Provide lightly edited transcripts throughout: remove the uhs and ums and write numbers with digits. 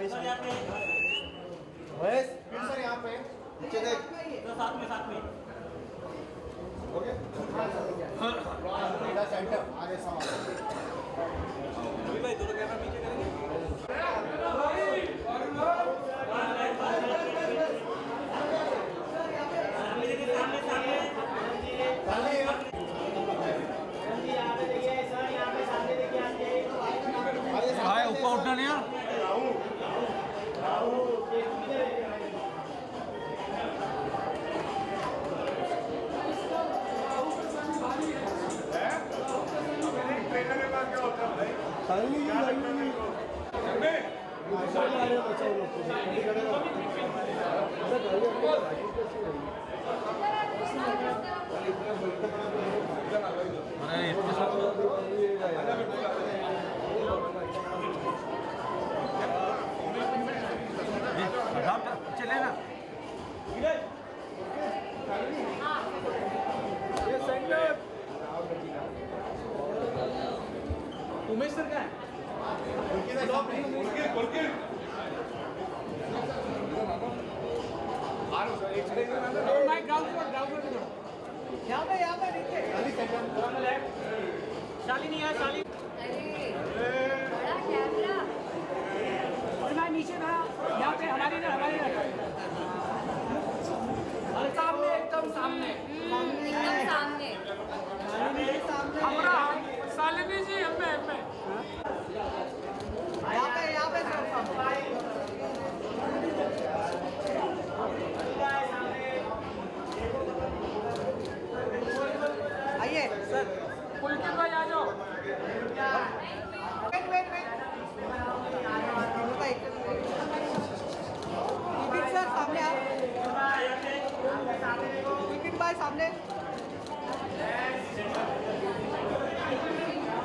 Sir यहाँ पे महेश फिर सर यहाँ पे नीचे देख तो साथ में ओके हाँ सेंटर आगे सामान भाई दोनों कैमरा पीछे करेंगे भाई ऊपर उठना नहीं यार अरे इतने सब चले ना उमेश सर क्या है यहाँ पे देखिए शालिनी है शालिनी बड़ा कैमरा और मैं नीचे था यहाँ पे हमारी और सामने एकदम सामने एकदम सामने हमारा शालिनी जी हमें यहाँ पे आइए सर पुलकित भाई आ जाओ वेट सर सामने आप विपिन भाई सामने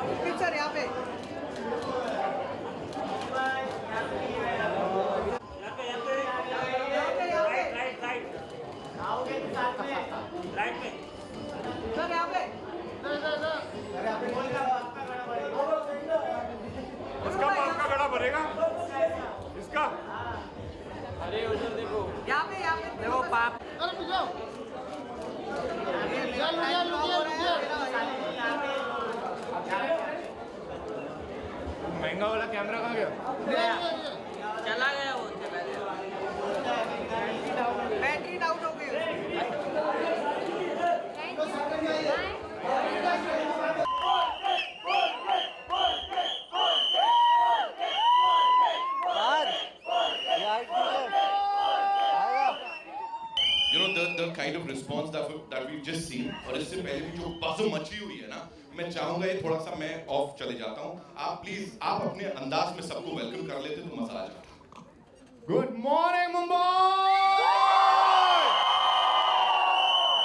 विपिन सर यहाँ पे राइट में सर यहाँ पे इसका आपका बड़ा भरेगा इसका अरे उधर देखो यहाँ पे देखो पाप महंगा वाला कैमरा कहाँ गया चला गया वो बैटरी डाउन हो गई You know the kind of response that we've just seen और इससे पहले भी जो बाजू मची हुई है ना मैं चाहूंगा ये थोड़ा सा मैं ऑफ चले जाता हूँ आप प्लीज आप अपने अंदाज में सबको वेलकम कर लेते तो मजा आ जाता गुड मॉर्निंग मुंबई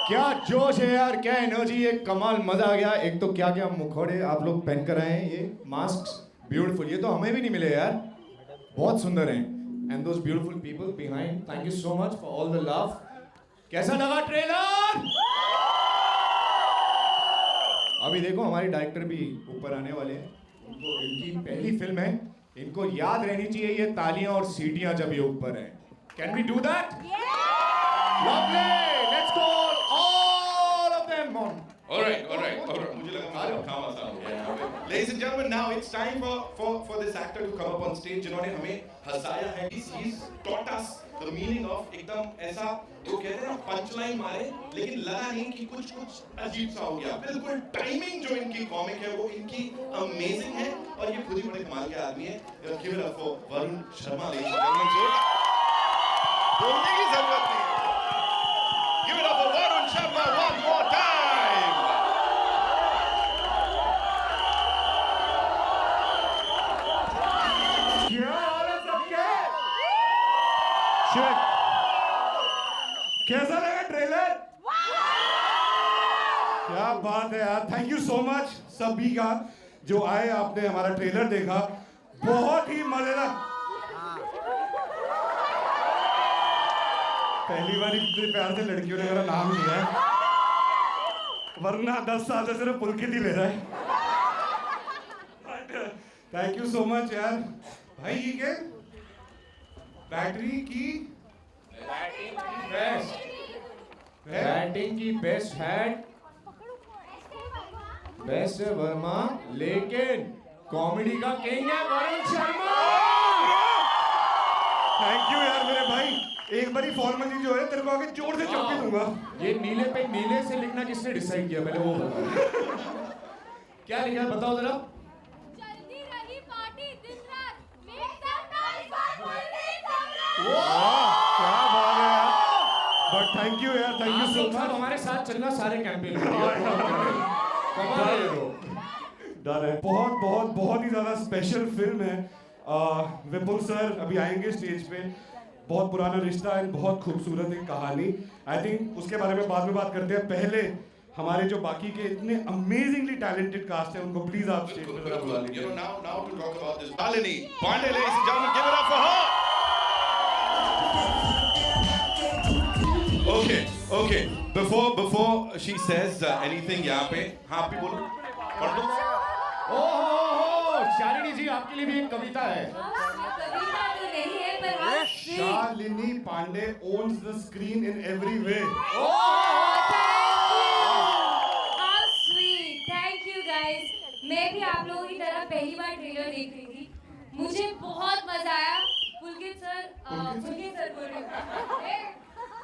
क्या जोश है यार क्या एनर्जी है कमाल मजा आ गया एक तो क्या क्या मुखौड़े आप लोग पहन कर आए हैं ये मास्क ब्यूटीफुल ये तो हमें भी नहीं मिले यार बहुत सुंदर हैं and those beautiful people behind thank you so much for all the love कैसा लगा ट्रेलर अभी देखो हमारे डायरेक्टर भी ऊपर आने वाले हैं उनको इनकी पहली फिल्म है इनको याद रहनी चाहिए ये तालियां और सीटियां जब ये ऊपर हैं can we do that lovely let's go all of them on All right. मुझे लगा मेरा काम आसान हो गया यहाँ पे. Ladies and gentlemen, now it's time for this actor to come up on stage जिन्होंने हमें हंसाया है. He's taught us the meaning of एकदम ऐसा वो कहते हैं ना पंच लाइन मारे लेकिन लगा नहीं कि कुछ अजीब सा हो गया. बिल्कुल टाइमिंग जो इनकी कॉमिक है वो इनकी अमेजिंग है और ये खुद ही बड़े कमाल के आदमी है. Give it up for Varun Sharma ladies and gentlemen. बोलने की जरूरत नहीं. Give it up for Varun Sharma one more time. कैसा लगा ट्रेलर क्या बात है यार थैंक यू सो मच सभी का जो आए आपने हमारा ट्रेलर देखा बहुत ही मजेदार पहली बार इतने प्यार से लड़कियों ने मेरा नाम लिया है वरना 10 साल से सिर्फ पुलकित ही ले रहा है थैंक यू सो मच यार भाई ये क्या बैटरी की बैटिंग की बेस्ट हेड बेस्ट है वर्मा, लेकिन कॉमेडी का किंग है वरुण शर्मा। थैंक यू यार मेरे भाई, एक बारी फॉर्मली जो है तेरे को आगे जोर से चप्पी दूंगा। ये नीले पे नीले से लिखना किसने डिसाइड किया, पहले वो बताओ। क्या लिखा है बताओ जरा। चलती रही पार्टी दिन रात, make some noise for Kuldeep Samrat। क्या बात है यार, बट थैंक यू यार, थैंक यू सो आप मच। हमारे साथ चलना सारे कैंपेन में। कमाल है ये तो। डर है, बहुत बहुत बहुत ही ज्यादा स्पेशल फिल्म है। विपुल सर अभी आएंगे स्टेज पे, बहुत पुराना रिश्ता है, बहुत खूबसूरत एक कहानी। आई थिंक उसके बारे में बाद में बात करते हैं, पहले हमारे जो बाकी के इतने अमेजिंगली टैलेंटेड कास्ट हैं उनको प्लीज आप स्टेज पे जरा बुला लीजिए। You know, now to talk about this, Shalini Pandey, ladies and gentlemen, give it up for her. Okay. Before she says anything, यहाँ पे हाँ भी बोलो, पढ़ दो। ओहो, शालिनी जी आपके लिए भी एक कविता है। कविता तो नहीं है पर हाँ sweet। Shalini Pandey owns the screen in every way। How sweet, thank you guys। मैं भी आप लोगों की तरह पहली बार ट्रेलर देख रही थी, मुझे बहुत मजा आया। पुलकित सर बोल रही हूँ।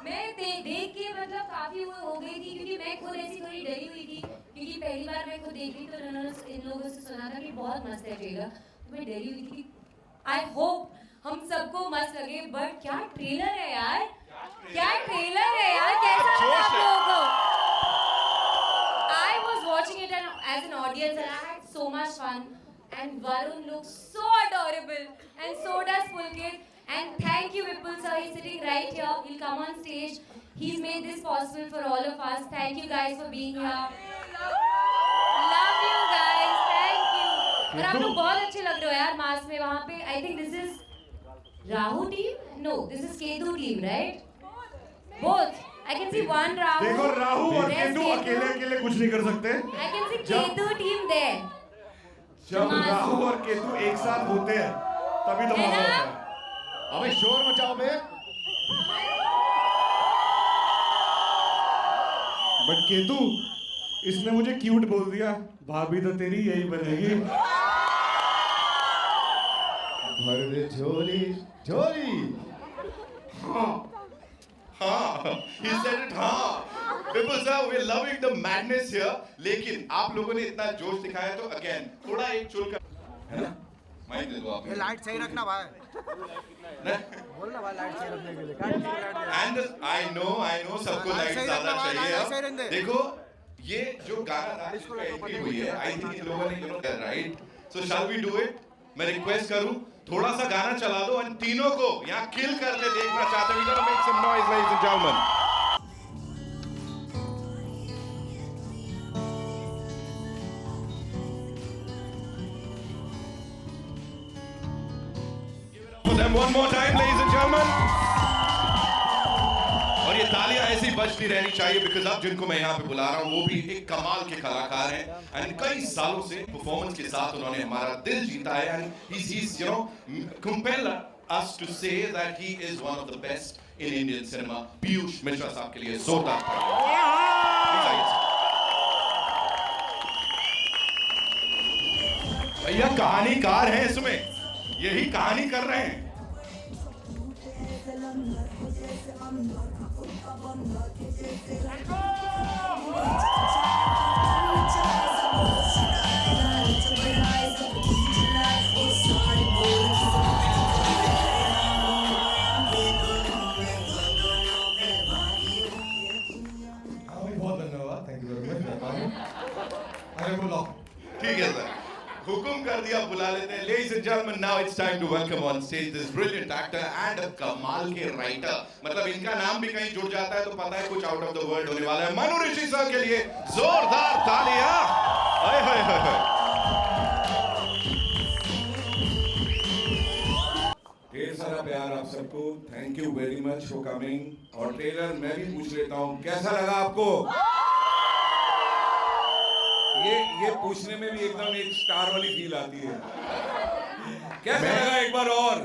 मैं देख के मतलब काफी वो हो गई थी, क्योंकि मैं खुद ऐसी थोड़ी डरी हुई थी, क्योंकि पहली बार मैं खुद देख रही तो उन्होंने इन लोगों से सुना था कि बहुत मस्त है ट्रेलर, तो मैं डरी हुई थी। आई होप हम सबको मस्त लगे, बट क्या ट्रेलर है यार, क्या ट्रेलर है यार, कैसा लगा आप लोगों को? I was watching it as an audience and I had so much fun, and Varun looks so adorable and so does Pulkit. And thank you Vipul sir, he's sitting right here, he'll come on stage. He's made this possible for all of us. Thank you guys for being here. Love you guys, thank you. और आप लोग बहुत अच्छे लग रहे हो यार mask में वहाँ पे। I think this is Rahu team? No, this is Ketu team, right? Both. I can see one Rahu. देखो राहु और rest केतु अकेले अकेले कुछ नहीं कर सकते। I can see Ketu team there. जब राहु और केतु एक साथ होते हैं तभी तो मजा आता है। अबे शोर मचाओ बे। बट केतु, इसने मुझे क्यूट बोल दिया, भाभी तो तेरी यही बनेगी। भर दे झोली झोली। हाँ, he said it हाँ। People sir, we're loving the madness here, लेकिन आप लोगों ने इतना जोश दिखाया तो again थोड़ा एक चुल कर, है ना? माइक दे दो आप। ये लाइट सही रखना भाई, बोलना भाई लाइट सही रखने के लिए। And I know सबको लाइट ज्यादा चाहिए। देखो ये जो गाना था इसमें एंट्री हुई है, आई थिंक इन लोगों ने right, so shall we do it. मैं रिक्वेस्ट करूं थोड़ा सा गाना चला दो और तीनों को यहाँ किल करके देखना चाहते हैं। We gonna make some noise ladies and gentleman. For them one more time, ladies and gentlemen. और ये तालियां ऐसी बजती रहनी चाहिए बिकॉज अब जिनको मैं यहाँ पे बुला रहा हूँ वो भी एक कमाल के कलाकार हैं एंड कई सालों से परफॉर्मेंस के साथ उन्होंने हमारा दिल जीता है and he's you know compel us to say that he is one of the best in Indian cinema। Piyush Mishra साहब के लिए जोरदार तालियां। भैया कहानीकार हैं इसमें, यही कहानी कर रहे हैं। बहुत धन्यवाद, थैंक यू वेरी मच। अरे बोलो। ठीक है सर, हुकुम कर दिया, बुला लेते हैं। Ladies and gentlemen, now it's time to welcome on stage this brilliant actor and a कमाल के राइटर। मतलब इनका नाम भी कहीं जुड़ जाता है तो पता है कुछ आउट ऑफ द वर्ल्ड होने वाला है। मनु ऋषि सर के लिए जोरदार तालियां। हाय हाय हाय हाय। ढेर सारा प्यार आप सबको, thank you very much for coming. और ट्रेलर मैं भी पूछ लेता हूँ, कैसा लगा आपको? ये पूछने में भी एकदम एक स्टार वाली फील आती है। कैसा लगा एक बार और?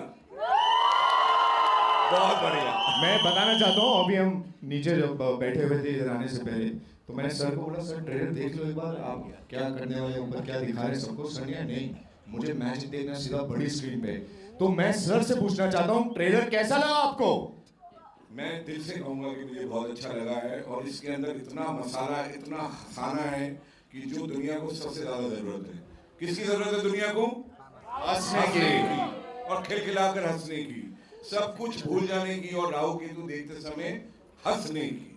बहुत बढ़िया। मैं बताना चाहता हूँ, अभी हम नीचे जब बैठे हुए थे इधर आने से पहले, तो मैंने सर को बोला, सर ट्रेलर देख लो एक बार, आप क्या करने वाले हैं, ऊपर क्या दिखा रहे हैं सबको। सर ने नहीं, मुझे मैच देखना सीधा बड़ी स्क्रीन पे। तो मैं सर से पूछना चाहता हूँ, ट्रेलर कैसा लगा आपको? मैं दिल से कहूंगा कि मुझे बहुत अच्छा लगा है, और इसके अंदर इतना मसाला, इतना खाना है कि जो दुनिया को सबसे ज्यादा जरूरत है। किसकी जरूरत है दुनिया को? हंसने की, और खिलखिलाकर हंसने की, सब कुछ भूल जाने की, और राहु केतु देखते समय हंसने की।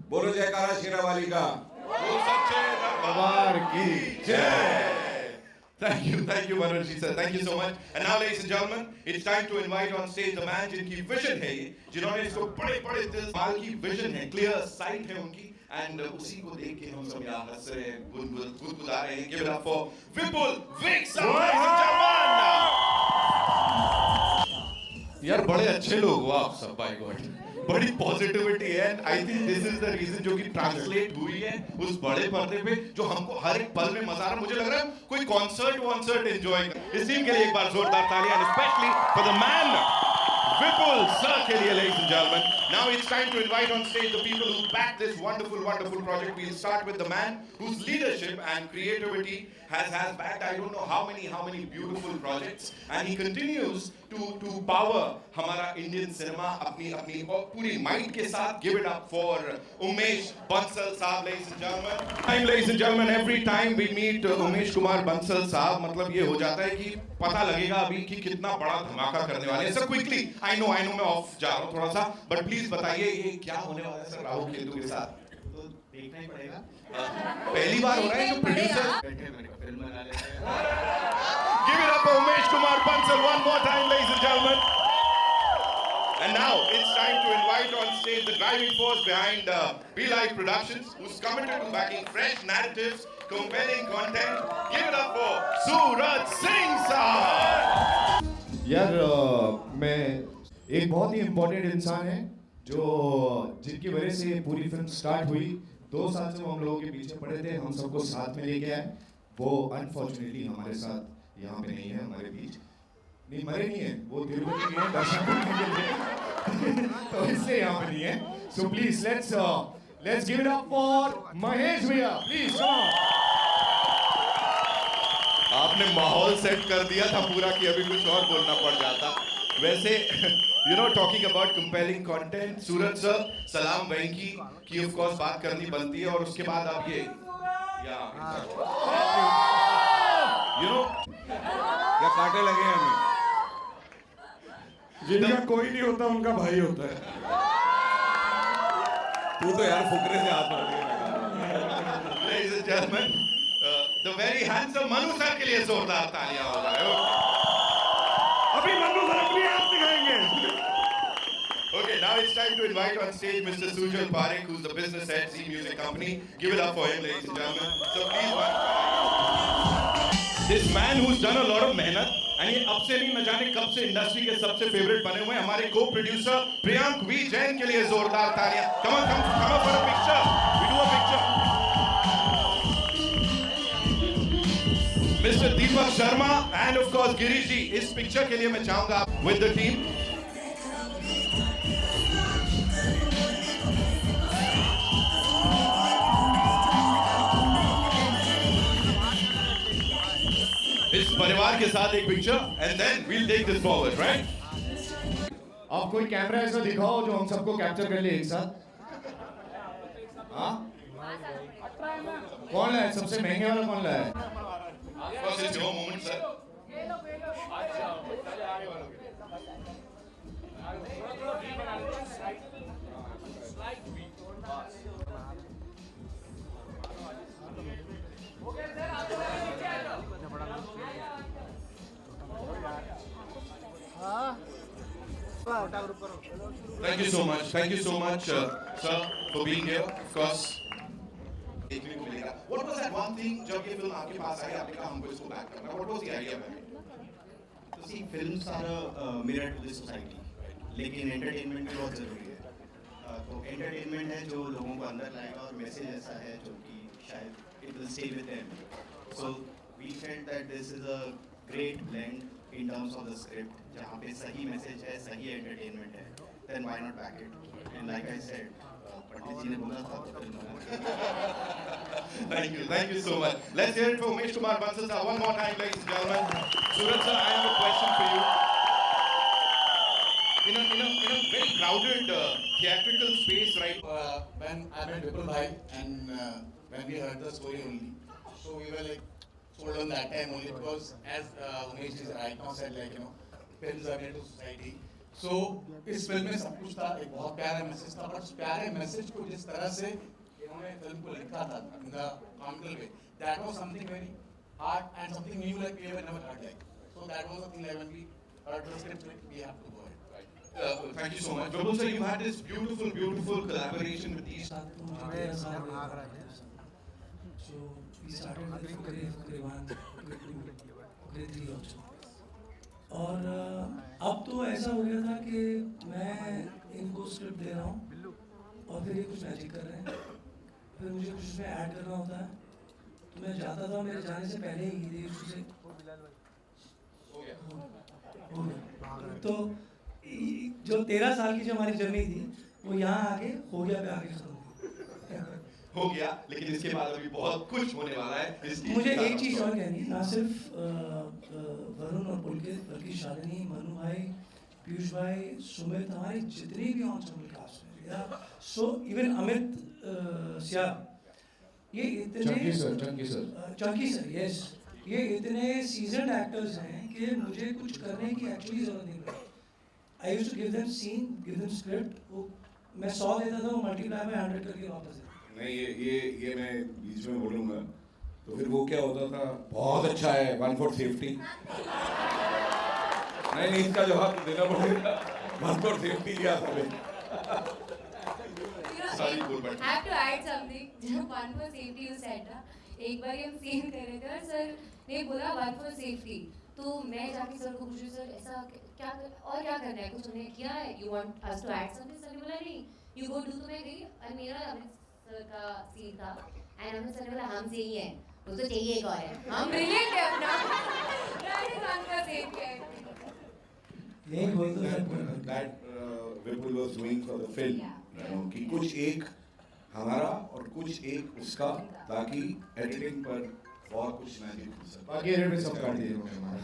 बोलो जयकारा शेरावाली का। बोलो सच्चे दरबार की जय। Thank you, Manoj sir. Thank you so much. And now, ladies and gentlemen, it's time to invite on stage the man जिनकी vision है ये, जिन्होंने इसको बड़े-बड़े दिल माल की vision है, clear sight है उनकी, and उसी को देख के हम सब यहाँ हंस रहे हैं, गुदगुदा रहे हैं. Give it up for Vipul Viksa, ladies and gentlemen. यार बड़े अच्छे लोग हो आप सब, by God. बड़ी पॉजिटिविटी है, and I think this is the reason जो कि ट्रांसलेट हुई है उस बड़े पर्दे पे, जो हमको हर एक पल में मजा आ रहा है. मुझे लग रहा है कोई कॉन्सर्ट एंजॉय कर. इस टीम के लिए एक बार जोरदार तालियां, and specially for the man Vipul sir के लिए, ladies and gentlemen. Now it's time to invite on stage the people who backed this wonderful project. We'll start with the man whose leadership and creativity has backed I don't know how many beautiful projects, and he continues to power हमारा Indian cinema अपनी पूरी mind के साथ. Give it up for Umesh Bansal साहब, ladies and gentlemen. Ladies and gentlemen, every time we meet Umesh Kumar Bansal साहब, मतलब ये हो जाता है कि पता लगेगा अभी कि कितना बड़ा धमाका करने वाले हैं. सर क्विकली, आई नो मैं ऑफ जा रहा हूँ थोड़ा सा, बट प्लीज बताइए ये क्या होने वाला है सर राहु केतु के साथ? तो देखना ही पड़ेगा. पहली बार हो रहा है जो प्रोड्यूसर. बैठे मैंने कहा फिल्म बना लेते हैं. Give it up for Umesh Kumar Bansal one more time, ladies and gentlemen. And now it's time to invite on stage the driving force behind Be Live Productions, who's committed to backing fresh narratives, compelling content. Give it up for Suraj Singh sir. यार मैं एक बहुत ही important इंसान है जिनकी वजह से पूरी फिल्म स्टार्ट हुई. 2 साल से वो हम लोगों के पीछे पड़े थे, हम सबको साथ में लेके आए. वो अनफॉर्चुनेटली हमारे साथ यहाँ पे नहीं है, हमारे बीच नहीं, मरे नहीं है, वो तिरुपति गए दर्शन करने के लिए तो इसलिए यहाँ पे नहीं है. So please let's give it up for Mahesh भैया, प्लीज कम ऑन. आपने माहौल सेट कर दिया था पूरा कि अभी कुछ और बोलना पड़ जाता. वैसे talking about compelling content, Suraj sir, सलाम वेंकी की ऑफ कोर्स बात करनी बनती है, और उसके बाद आप ये क्या कांटे लगे हैं हमें? जिनका कोई नहीं होता उनका भाई होता है. तू तो यार फुकरे से हाथ मार दिया. Ladies and gentlemen, the very handsome Manu sir के लिए जोरदार तालियां हो जाए. अभी मनु सर अपनी आप दिखाएंगे. Okay, now it's time to invite on stage Mr. Sujal Parekh, who's the business head, Z Music Company. Give it up for him, ladies and gentlemen. So please, this man who's done a lot of मेहनत, and ये अब से नहीं, न जाने कब से industry के सबसे फेवरेट बने हुए हैं, हमारे को प्रोड्यूसर प्रियांक वी जैन के लिए जोरदार तालियां. Come on for a picture. We do a picture. Mr. Deepak Sharma and of course Girish ji, इस पिक्चर के लिए मैं चाहूंगा with the team. इस परिवार के साथ एक picture, and then we'll take this forward, right? आप कोई कैमरा ऐसा दिखाओ जो हम सबको कैप्चर कर ले एक साथ. हाँ, कौन लाया सबसे महंगे वाला, कौन लाया? Of course, it's your moment, sir. Thank you so much, sir, for being here. Of course. देखने को मिलेगा. What was that one thing जब ये फिल्म आपके पास आई, आपने कहा हमको इसको बैक करना? What was the idea behind it? तो so films are a mirror to the society, लेकिन एंटरटेनमेंट भी बहुत ज़रूरी है. तो एंटरटेनमेंट है जो लोगों को अंदर लाएगा, और मैसेज ऐसा है जो कि शायद it will stay with them. So we felt that this is a great blend in terms of the script, जहाँ पे सही मैसेज है, सही एंटरटेनमेंट है, then why not back it? And like I said, पंडित जी ने बोला था तो फिल्म बना। Thank you so much. Let's hear it for Umesh Kumar Bansal sir one more time, ladies and gentlemen. Suraj sir, I have a question for you. In a very crowded theatrical space, right? When I met Vipul Bhai and when we heard the story only, so we were like sold on that time only because as Umesh is right now said, like films are made to society. So इस film में सब कुछ था, एक बहुत प्यारा message था, but उस प्यारे मैसेज को जिस तरह से इन्होंने फिल्म को लिखा था in the comical way, that was something very hard and something new like we have never heard like. So that was the thing like when we heard the script, like, we have to go ahead. Thank you so much. Vipul sir, you've had this beautiful collaboration with these. So we started with Fukre 1, Fukre 3 also. और अब तो ऐसा हो गया था कि मैं इनको स्क्रिप्ट दे रहा हूँ और फिर ये कुछ मैजिक कर रहे हैं, फिर मुझे कुछ इसमें ऐड करना होता है, तो मैं जाता था मेरे जाने से पहले ही ये से हो गया। तो जो 13 साल की जो हमारी जर्नी थी वो यहाँ आके हो गया पे आके खत्म हो गया, लेकिन इसके बाद अभी बहुत कुछ होने वाला है। मुझे एक चीज़ और कहनी है, ना सिर्फ वरुण और पुलकित बल्कि शालिनी, मनु भाई, पीयूष भाई, सुमित, हमारी जितनी भी ऑन्सेंबल कास्ट है, सो इवन अमित सियार, ये इतने चंकी सर यस, ये इतने सीजन्ड एक्टर्स हैं कि मुझे कुछ करने की एक्चुअली जरूरत नहीं पड़ी। I used to give them scene, give them script, मैं 100 देता था, वो मल्टीप्लाई में 100 करके वापस देता। नहीं ये मैं बीच में बोलूँगा तो फिर वो क्या होता था, बहुत अच्छा है 1 for safety। नहीं इसका जवाब देना पड़ेगा, 1 for safety क्या था भाई? I have to add something. जब 1 for safety you said ना, एक बार हम सीन कर रहे थे और सर ने बोला 1 for safety, तो मैं जाके सर को पूछी सर ऐसा क्या और क्या करना है, कुछ उन्होंने किया है, you want us to add something? Sir ने बोला नहीं, you go do, तो मैं गई और मेरा सर का सीन था एंड हमने सर ने बोला हम सही है, वो तो चाहिए एक और है, हम ब्रिलियंट है अपना, दैट इज 1 for safety। नहीं बोल दो sir. That Vipul was doing for the film, कि कुछ एक हमारा और कुछ एक उसका, ताकि एडिटिंग पर बहुत कुछ मैजिक हो सके। बाकी एडिट में सब काट दिए उन्होंने हमारा।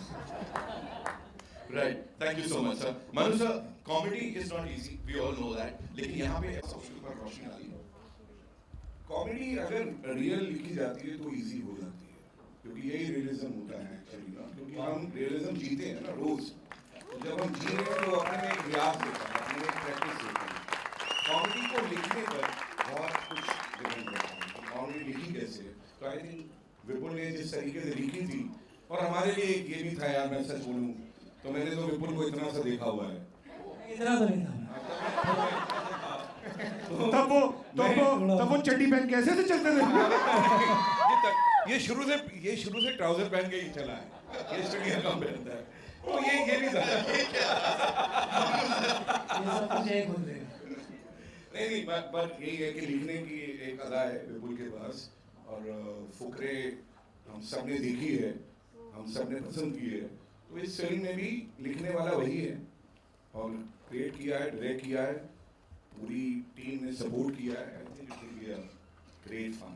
Right. Thank you so much, sir. Manu sir, comedy is not easy. We all know that. लेकिन यहाँ पे सबसे ऊपर रोशनी आ रही है। कॉमेडी अगर रियल लिखी जाती है तो इजी हो जाती है, क्योंकि यही रियलिज्म होता है एक्चुअली ना, क्योंकि हम रियलिज्म जीते हैं ना रोज, तो जब हम जी रहे हैं तो अपने में एक रियाज होता है, अपने में एक प्रैक्टिस होती है। कॉमेडी को लिखने पर बहुत कुछ डिपेंड करता है कि कॉमेडी लिखी कैसे, तो आई थिंक विपुल ने जिस तरीके से लिखी थी, और हमारे लिए ये भी था यार, मैं सच बोलूँ तो मैंने तो विपुल को इतना सा देखा हुआ है, इतना तो नहीं था। तब वो चड्डी पहन कैसे से चलते थे? ये शुरू से ट्राउजर पहन के ही चला है, ये स्टूडियो कम पहनता है, तो ये भी था। नहीं पर यही है कि लिखने की एक अदा है विपुल के पास, और फुकरे हम सब ने देखी है, हम सब ने पसंद की है, तो इस फिल्म में भी लिखने वाला वही है, और क्रिएट किया है, डायरेक्ट किया है, पूरी टीम ने सपोर्ट किया है। I think it will be a great fun.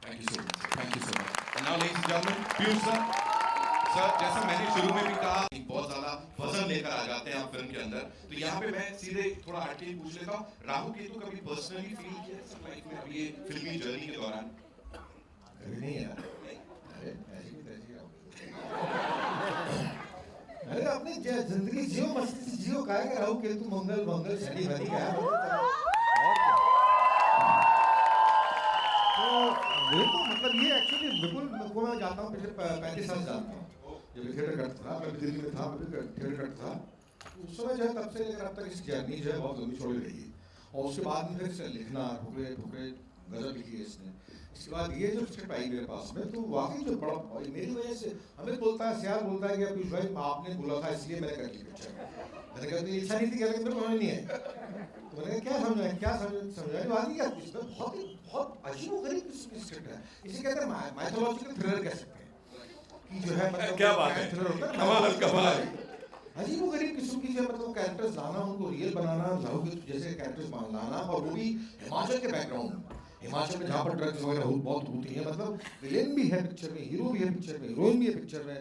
Thank you so much. Thank you so much. And now, ladies and gentlemen, Piyush sir, जैसा मैंने शुरू में भी कहा, बहुत ज्यादा वजन लेकर आ जाते हैं आप फिल्म के अंदर, तो यहाँ पे मैं सीधे थोड़ा हटके पूछ लेता हूँ, राहु केतु कभी पर्सनली फील किया सब लाइफ में अभी ये फिल्मी जर्नी के दौरान? कभी नहीं यार, अरे ऐसी भी तैसी अरे अपनी जिंदगी जियो, मस्ती से जियो, काहे का राहु केतु मंगल शनि बनी गया। तो वो तो मतलब ये एक्चुअली विपुल को मैं जानता हूँ, पिछले 35 साल जानता हूँ, जब थिएटर करता था, मैं दिल्ली में था, मैं भी थिएटर करता था, उस समय जो है तब से लेकर अब तक इस जर्नी जो है बहुत लंबी छोड़ी रही है, और उसके बाद में फिर से लिखना, फुकरे गजल लिखी है इसने, इसके बाद ये जो स्क्रिप्ट आई मेरे पास में, तो वाकई जो बड़ा मेरी वजह से हमें बोलता है, सियार बोलता है कि पीयूष भाई आपने बोला था इसलिए मैंने कर ली पिक्चर। मैंने कहा इच्छा नहीं थी, लेकिन मेरे को नहीं है, तो मैंने क्या समझाया वाकई इसमें बहुत अजीबोगरीब स्क्रिप्ट है, इसे कहते हैं माइथोलॉजिकल थ्रिलर कह सकते हैं, कि जो है मतलब क्या बात है, कमाल। अजीब वो गरीब किस्म की जो मतलब कैरेक्टर्स लाना, उनको रियल बनाना, लाहू के जैसे कैरेक्टर्स लाना, और वो भी हिमाचल के बैकग्राउंड, हिमाचल में जहाँ पर ड्रग्स वगैरह बहुत होती हैं, मतलब विलेन भी है पिक्चर में, हीरो भी है पिक्चर में, हीरोइन भी है पिक्चर में।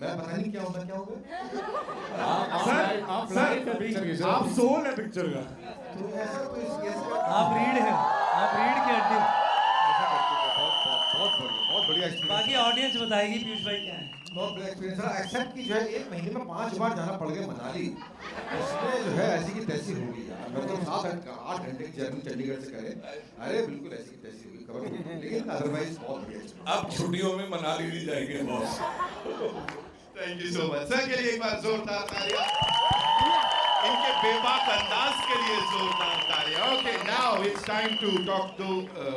मैं पता नहीं क्या होगा, क्या होगा। आप सोल है पिक्चर का। तो ऐसा तो आप रीढ़ है, आप रीढ़ की हड्डी। बहुत बढ़िया एक्सपीरियंस। बाकी ऑडियंस बताएगी पीयूष भाई क्या है। बहुत बड़ा एक्सपीरियंस है। एक्सेप्ट की जो है 1 महीने में 5 बार जाना पड़ गया मनाली, इसमें जो है ऐसी की तैसी होगी यार। मतलब 7-8 घंटे की जर्नी चंडीगढ़ से करें, अरे बिल्कुल ऐसी की तैसी होगी खबर, लेकिन अदरवाइज बहुत बढ़िया। अब छुट्टियों में मनाली नहीं जाएंगे boss. Thank you so much sir के लिए एक बार जोरदार तालियां, इनके बेबाक अंदाज के लिए जोरदार तालियां। Okay, now it's time to talk to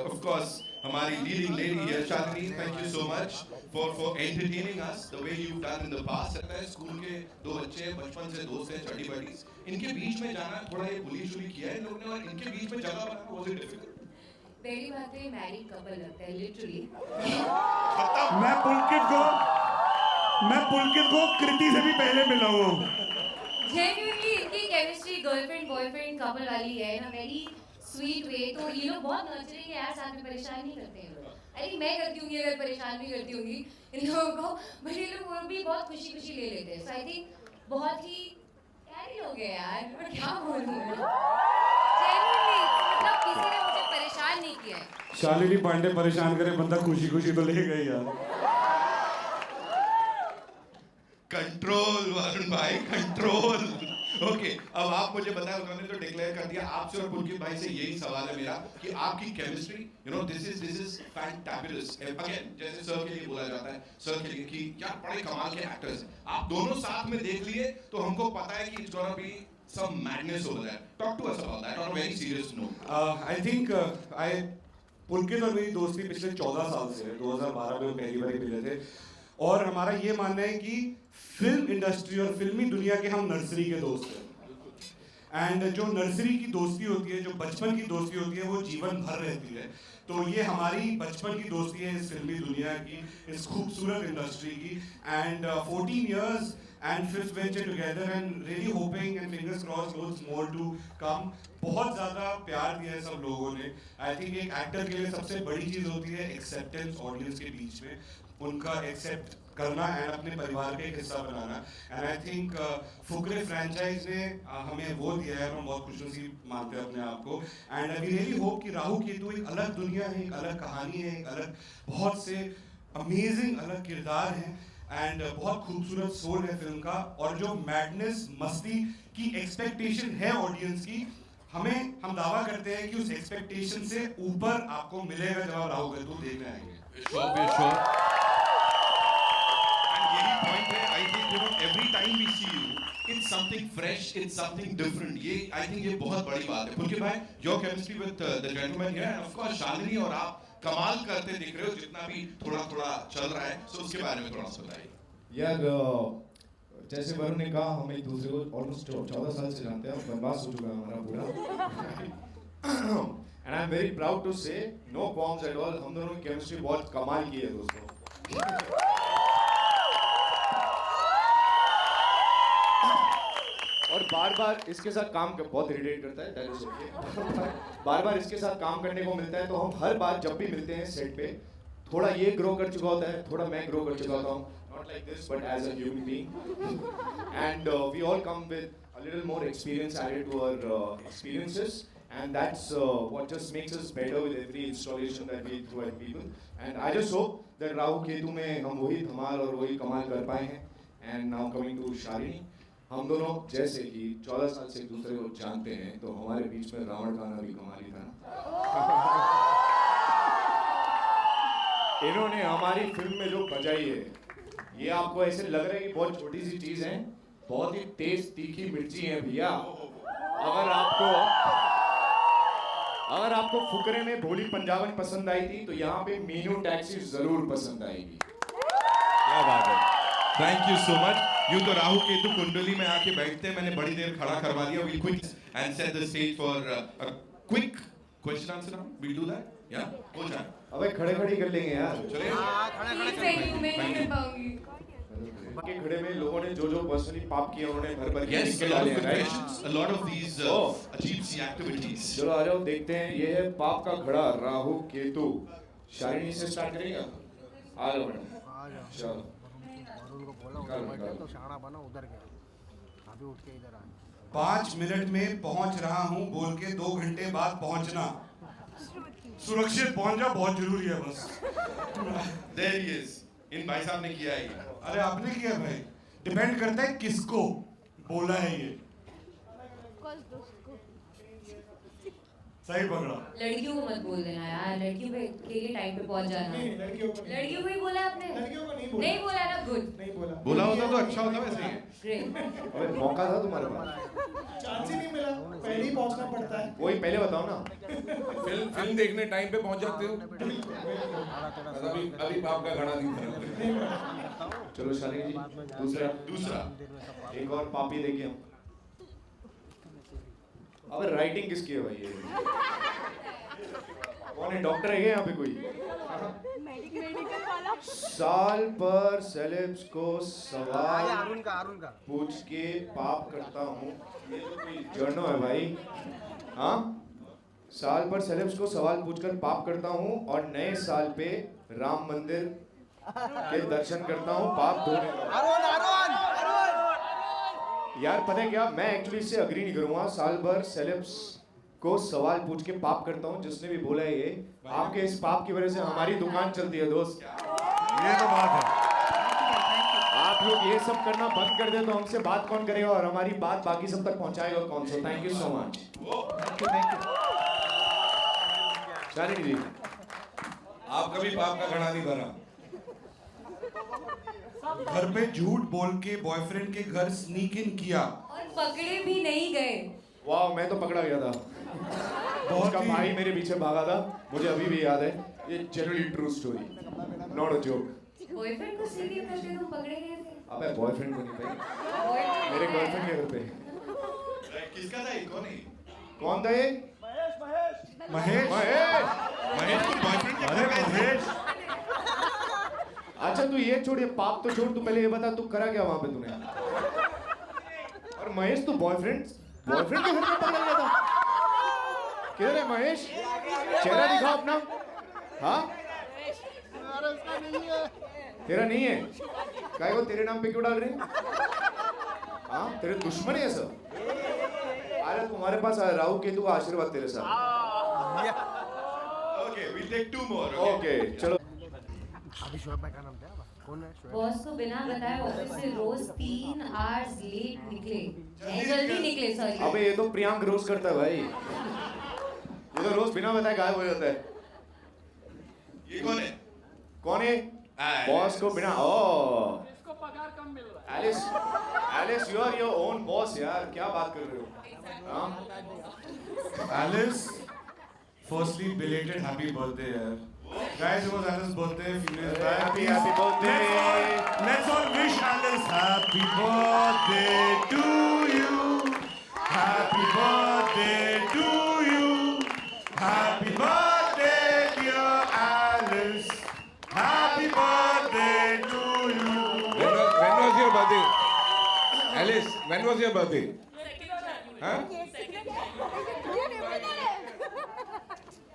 of course हमारी लीडिंग लेडी है Shalini. Thank you so much for entertaining us the way you done in the past. लगता है स्कूल के 2 बच्चे बचपन से दोस्त हैं, चड्डी बडीज, इनके बीच में जाना थोड़ा ये पुलिस उली किया है इन लोगों ने, और इनके बीच में जगह बनाना वाज इट डिफिकल्ट? पहली बात तो ये मैरिड कपल लगता है लिटरली। मैं पुलकित को कृति से भी पहले मिला हुआ हूँ। जेन्युइनली इनकी केमिस्ट्री गर्लफ्रेंड बॉयफ्रेंड कपल वाली है ना, वेरी स्वीट वे। तो ये लोग बहुत नर्चरिंग है यार, साथ में परेशान नहीं करते हैं लोग। आई थिंक मैं करती होंगी अगर परेशान भी करती होंगी इन लोगों को, बट ये लोग वो भी बहुत खुशी खुशी ले लेते हैं। सो आई थिंक बहुत ही प्यारे लोग हैं यार, मैं क्या बोलूं। जेन्युइनली मतलब किसी ने मुझे परेशान नहीं किया है। शालिनी पांडे परेशान करे बंदा खुशी खुशी तो ले गई यार। कंट्रोल वरुण भाई, कंट्रोल। ओके, अब आप मुझे बताएं, उन्होंने तो डिक्लेयर कर दिया आपसे और पुलकित भाई से यही सवाल है मेरा कि आपकी chemistry, you know, this is fantabulous. Again जैसे सर के लिए बोला जाता है, सर के लिए कि यार बड़े कमाल के एक्टर्स हैं, आप दोनों साथ में देख लिए तो हमको पता है कि it's gonna be some madness over there. Talk to us about that on a very serious note. I think Pulkit और मेरी दोस्ती पिछले 14 साल से है। 2012 में हम पहली बार मिले थे, और हमारा ये मानना है कि फिल्म इंडस्ट्री और फिल्मी दुनिया के हम नर्सरी के दोस्त हैं। एंड जो नर्सरी की दोस्ती होती है, जो बचपन की दोस्ती होती है, वो जीवन भर रहती है। तो ये हमारी बचपन की दोस्ती है इस फिल्मी दुनिया की, इस खूबसूरत इंडस्ट्री की। And 14 years and 5th venture together and really hoping and fingers crossed loads more to come। बहुत ज़्यादा प्यार दिया है सब लोगों ने। आई थिंक एक एक्टर के लिए सबसे बड़ी चीज़ होती है एक्सेप्टेंस ऑडियंस के बीच में, उनका एक्सेप्ट करना एंड अपने परिवार का एक हिस्सा बनाना। And I think Fukrey franchise ने हमें वो दिया है, हम बहुत खुशनसीब मानते हैं अपने आप को। एंड वी रियली होप कि राहु केतु एक अलग दुनिया है, एक अलग कहानी है, एक अलग बहुत से अमेजिंग अलग किरदार हैं, एंड बहुत खूबसूरत सोल है फिल्म का। और जो मैडनेस मस्ती की एक्सपेक्टेशन है ऑडियंस की, हम दावा करते हैं कि उस एक्सपेक्टेशन से ऊपर आपको मिलेगा जब आप राहु केतु देखने आएंगे। Point है, I think you know every time we see you, it's something fresh, it's something different. ये I think ये बहुत बड़ी बात है। पुलकित भाई, your chemistry with the gentleman here, and of course Shalini और आप कमाल करते दिख रहे हो, जितना भी थोड़ा चल रहा है, so उसके बारे में थोड़ा सा बताइए। यार जैसे वरुण ने कहा, हम एक दूसरे को ऑलमोस्ट 14 साल से जानते हैं, बनवास हो चुका है हमारा पूरा। And I'm very proud to say, no qualms at all, हम दोनों की केमिस्ट्री बहुत कमाल की है दोस्तों। और बार-बार इसके साथ काम कर बहुत इरिटेट करता है डायलॉग सुन के। बार-बार इसके साथ काम करने को मिलता है, तो हम हर बार जब भी मिलते हैं सेट पे, थोड़ा ये ग्रो कर चुका होता है, थोड़ा मैं ग्रो कर चुका होता हूँ, not like this but as a human being, and we all come with a little more experience added to our experiences, and that's what just makes us better with every installation that we throw at people, and I just hope that Rahu Ketu में हम वही धमाल और वही कमाल कर पाए हैं। And now coming to Shalini, हम दोनों जैसे कि 14 साल से एक दूसरे को जानते हैं, तो हमारे बीच में रावण खाना भी कमाली था ना। इन्होंने हमारी फिल्म में जो बजाई है, ये आपको ऐसे लग रहा है कि बहुत छोटी सी चीज है, बहुत ही तेज तीखी मिर्ची है भैया। अगर आपको फुकरे में भोली पंजाबन पसंद आई थी, तो यहाँ पे मीनू टैक्सी जरूर पसंद आएगी। क्या बात है, थैंक यू सो मच। यूं तो राहु केतु कुंडली में आके बैठते हैं, मैंने बड़ी देर खड़ा करवा दिया। We'll quick and set the stage for a quick question answer round. We'll do that. Yeah, हो जाए। अबे खड़े खड़ी कर लेंगे यार। चलिए। खड़े खड़े मैं नहीं कर पाऊंगी। के घड़े में लोगों ने जो पर्सनली पाप किया उन्होंने भर भर के Yes, निकल a lot डाले of हैं, right? confessions, a lot of these अजीब सी activities. चलो आ जाओ देखते हैं, ये है पाप का घड़ा राहु केतु। शालिनी से स्टार्ट करेंगे, आ जाओ मैडम, चलो शाना बना उधर गया, अभी उठ के इधर आ। 5 मिनट में पहुंच रहा हूं बोल के 2 घंटे बाद पहुंचना, सुरक्षित पहुंच जा, बहुत जरूरी है बस। There he is. इन भाई साहब ने किया है ये। अरे आपने किया भाई, डिपेंड करता है किसको बोला है ये। सही पकड़ा। लड़कियों को मत बोल देना यार, लड़कियों के लिए टाइम पे पहुंच जाना। लड़कियों को ही बोला आपने? लड़कियों को नहीं बोला ना, गुड। नहीं बोला। बोला होता तो अच्छा होता वैसे ही। ग्रेट। अबे मौका था तुम्हारे पास, चांस ही नहीं मिला, पहले ही पहुंचना पड़ता है। वही पहले बताओ ना। फिल्म देखने टाइम पे पहुंच जाते हो। अभी पाप का घड़ा नहीं भरा। चलो शालिनी जी, दूसरा एक और पापी देखिए हम। अबे राइटिंग किसकी है भाई ये? कौन है, डॉक्टर है क्या यहाँ पे कोई? मेडिकल वाला। साल पर सेलेब्स को सवाल अरुण का पूछ के पाप करता हूँ, ये तो कोई जर्नो है भाई। हाँ, साल पर सेलेब्स को सवाल पूछकर पाप करता हूँ और नए साल पे राम मंदिर के दर्शन करता हूँ पाप धोने का। यार पता है क्या, मैं एक्चुअली इससे अग्री नहीं करूंगा। साल भर सेलेब्स को सवाल पूछ के पाप करता हूँ, जिसने भी बोला है ये, आपके इस पाप की वजह से हमारी दुकान चलती है दोस्त। ये तो बात है। आप लोग ये सब करना बंद कर दे तो हमसे बात कौन करेगा और हमारी बात बाकी सब तक पहुंचाएगा कौन? So thank you so much. Shalini ji, आप कभी पाप का घड़ा नहीं भरा? घर पे झूठ बोल के बॉयफ्रेंड के घर स्नीक इन किया और पकड़े भी नहीं गए। वाह, मैं तो पकड़ा गया था। उसका भाई मेरे पीछे भागा था, मुझे अभी भी याद है। ये generally true story, not a joke. Boyfriend को स्नीक इन करके तुम पकड़े गए थे? अबे बॉयफ्रेंड को नहीं भाई, मेरे गर्लफ्रेंड के घर पे। किसका था ये? कौन है? कौन था ये? महेश। महेश महेश को बॉयफ्रेंड के अरे महेश, अच्छा तू ये छोड़, ये पाप तो छोड़, तू पहले ये बता तू करा क्या वहां पे तूने? और महेश, तू बॉयफ्रेंड के घर में पकड़ा गया था? किधर है महेश? चेहरा दिखाओ अपना। हाँ, तेरा नहीं है? काय को तेरे नाम पे क्यों डाल रहे हैं? हाँ, तेरे दुश्मन है सब। अरे तुम्हारे पास राहु केतु का आशीर्वाद तेरे साथ। Okay, we'll take 2 more. Okay चलो। अभी शोएब भाई का नाम क्या? कौन है शोएब? बॉस को बिना बताए ऑफिस से रोज 3 आवर्स लेट निकले, जल्दी निकले सॉरी। अबे ये तो प्रियांक रोज करता है भाई, ये तो रोज बिना बताए गायब हो जाता है। ये कौन है? कौन है? बॉस को बिना। ओ, इसको पगार कम मिल रहा है। Alice, Alice you are your own boss यार, क्या बात कर रहे हो? हाँ? Alice, firstly belated happy birthday यार। Guys, it was Alice's birthday a few days back. Happy birthday. Let's all wish Alice happy birthday to you. Happy birthday to you. Happy birthday dear Alice. Happy birthday to you. When was your birthday? Alice, when was your birthday? हाँ?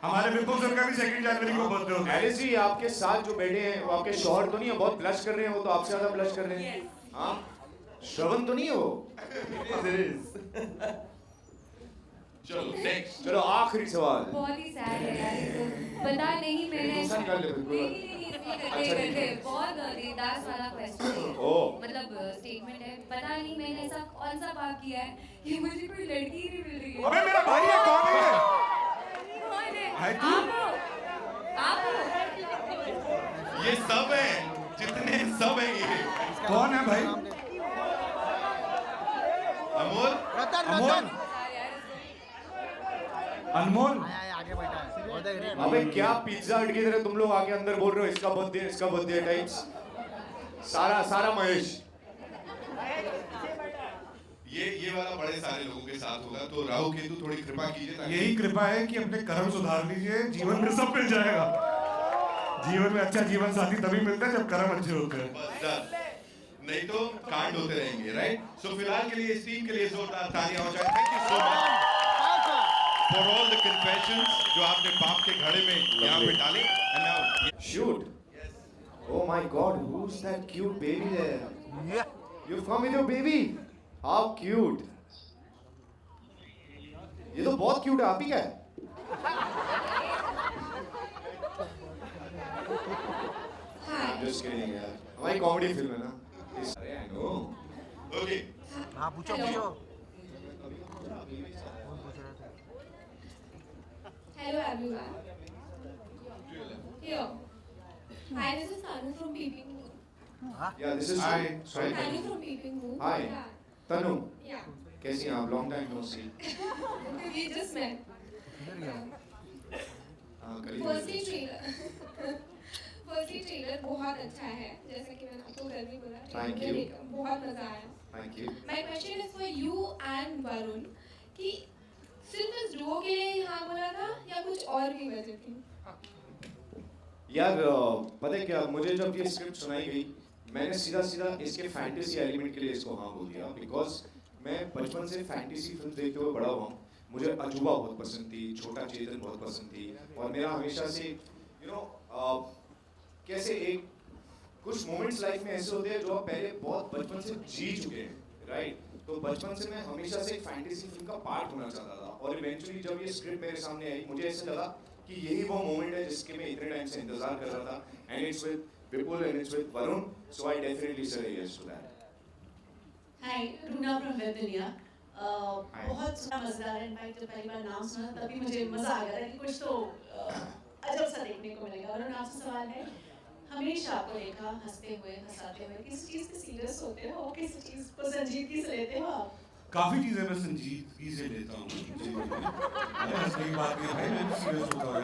हमारे विपुल sir का भी 2 जनवरी को birthday होता है। Alice जी, आपके साथ जो बैठे हैं वो आपके शौहर तो नहीं है? बहुत ब्लश कर रहे हैं, वो तो आपसे ज्यादा ब्लश कर रहे हैं। हाँ, श्रवण तो नहीं है वो? चलो नेक्स्ट। चलो आखिरी सवाल। बहुत ही सैड है यार ये तो। पता नहीं मैंने दूसरा निकाल ले बिल्कुल। नहीं करते बहुत देदास वाला क्वेश्चन है। मतलब स्टेटमेंट है, पता नहीं मैंने ऐसा कौन सा पाप किया है कि मुझे कोई लड़की नहीं मिल रही है। अबे मेरा भाई है, कौन है? कौन है? है तू? आप ये सब है, जितने सब है ये। कौन है भाई? अमोल। अमोल। अनमोल। आगे बैठा है। अबे क्या पिज्जा हट की तरह तुम लोग आके अंदर बोल रहे हो इसका बर्थडे टाइप्स। सारा महेश। ये वाला बड़े सारे लोगों के साथ होगा, तो राहु केतु थोड़ी कृपा कीजिए ताकि यही कृपा है कि अपने कर्म सुधार लीजिए, जीवन में सब मिल जाएगा। जीवन में अच्छा जीवन साथी तभी मिलता है जब कर्म अच्छे होते हैं। बस done. नहीं तो कांड होते रहेंगे, राइट? सो फिलहाल के लिए इस टीम के लिए जोरदार तालियां हो जाए। Thank you so much for all the confessions जो आपने बाप के घड़े में यहाँ पे डाले। And now Shoot. Oh my God, who's that cute baby there? You've come with your baby. How cute. ये तो बहुत cute है, आप ही क्या है? I'm just kidding यार। हमारी कॉमेडी फिल्म है ना। अरे I know. ओके, हाँ पूछो पूछो। Hello everyone. Here. Hi, this is Tanu from Peeping Moon. Yeah, this is Hi. Sorry. Tanu from Peeping Moon. Hi. Yeah. Tanu, Yeah. कैसी हैं आप? Long time no see. We just met. हाँ, करीब। Firstly trailer बहुत अच्छा है, जैसा कि मैंने आपको कल भी बोला। Thank trailer you. देखा, बहुत मजा आया। Thank you. My question is for you and Varun कि सिर्फ इस duo के लिए हाँ बोला था या कुछ और भी वजह थी? यार पता है क्या, मुझे जब ये स्क्रिप्ट सुनाई गई मैंने सीधा सीधा इसके फैंटेसी एलिमेंट के लिए इसको हाँ बोल दिया, बिकॉज मैं बचपन से फैंटेसी फिल्म देखते हुए बड़ा हुआ हूँ। मुझे अजूबा बहुत पसंद थी, छोटा चेतन बहुत पसंद थी, और मेरा हमेशा से कैसे एक कुछ मोमेंट्स लाइफ में ऐसे होते हैं जो आप पहले बहुत बचपन से जी चुके हैं, राइट? तो बचपन से मैं हमेशा से एक फैंटेसी फिल्म का पार्ट होना चाहता था, और इवेंचुअली जब ये स्क्रिप्ट मेरे सामने आई मुझे ऐसे लगा कि यही वो मोमेंट है जिसके मैं इतने टाइम से इंतजार कर रहा था, and it's with Vipul and it's with Varun, so I definitely say yes to that. Hi, Runa from Web Dunia. बहुत सुना मजेदार है। इनफैक्ट जब पहली बार नाम सुना तभी मुझे मजा आ गया था कि कुछ तो अजब सा देखने को मिलेगा। और आपसे सवाल है, हमेशा आपको देखा हंसते हुए हंसाते हुए, किस चीज के सीरियस होते हो, किस चीज को संजीदगी से लेते हो आप? काफी चीजें मैं संजीदगी से लेता हूँ जीवन में। हंसने की बात नहीं है, मैं भी सीरियस होता हूँ,